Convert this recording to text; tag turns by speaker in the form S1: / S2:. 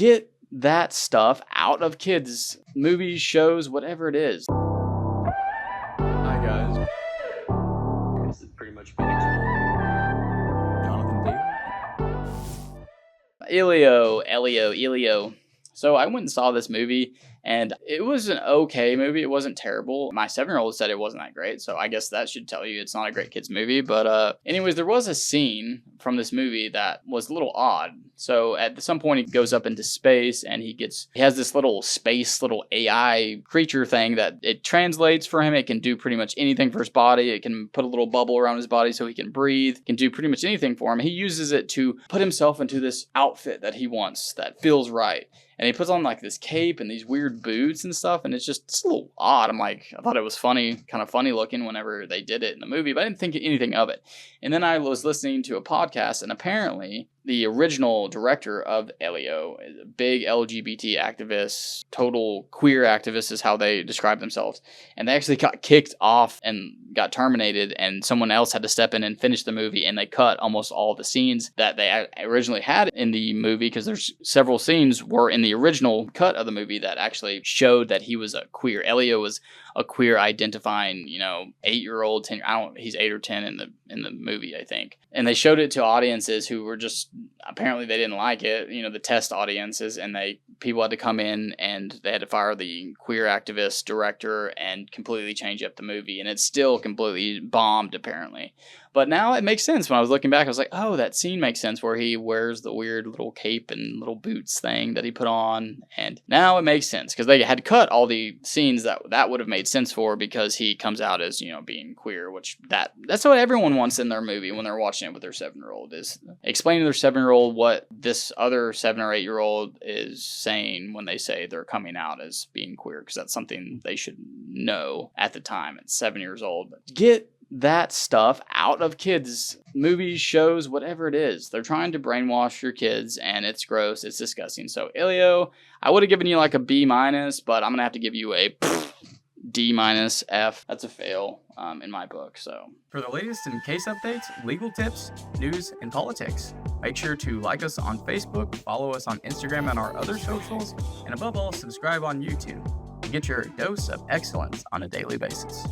S1: Get that stuff out of kids' movies, shows, whatever it is.
S2: Hi guys.
S3: This is pretty much Phoenix.
S2: Jonathon Daily.
S1: Elio. So I went and saw this movie, and it was an okay movie. It wasn't terrible. My 7-year-old said it wasn't that great, so I guess that should tell you it's not a great kids movie. But anyways, there was a scene from this movie that was a little odd. So at some point, he goes up into space, and he has this little AI creature thing that it translates for him. It can do pretty much anything for his body. It can put a little bubble around his body so he can breathe. It can do pretty much anything for him. He uses it to put himself into this outfit that he wants that feels right. And he puts on like this cape and these weird boots and stuff, and it's a little odd. I thought it was funny, kind of funny looking whenever they did it in the movie, but I didn't think anything of it. And then I was listening to a podcast, and apparently the original director of Elio is a big LGBT activist, total queer activist is how they describe themselves. And they actually got kicked off and got terminated, and someone else had to step in and finish the movie, and they cut almost all the scenes that they originally had in the movie, because there's several scenes were in the original cut of the movie that actually showed that he was a queer. Elio was a queer identifying, 8-year-old, 10, he's 8 or 10 in the movie, I think. And they showed it to audiences who were just, apparently they didn't like it, the test audiences, and people had to come in and they had to fire the queer activist director and completely change up the movie, and it's still completely bombed apparently. But now it makes sense. When I was looking back, I was like, oh, that scene makes sense where he wears the weird little cape and little boots thing that he put on. And now it makes sense because they had cut all the scenes that would have made sense for, because he comes out as, being queer, which that's what everyone wants in their movie when they're watching it with their 7-year-old, is explaining to their 7-year-old what this other 7 or 8-year-old is saying when they say they're coming out as being queer, because that's something they should know at the time at 7 years old. But get that stuff out of kids' movies, shows, whatever it is. They're trying to brainwash your kids, and it's gross. It's disgusting. So, Elio, I would have given you like a B-, but I'm going to have to give you a D-, F. That's a fail in my book. So,
S2: For the latest in case updates, legal tips, news, and politics, make sure to like us on Facebook, follow us on Instagram and our other socials, and above all, subscribe on YouTube to get your dose of excellence on a daily basis.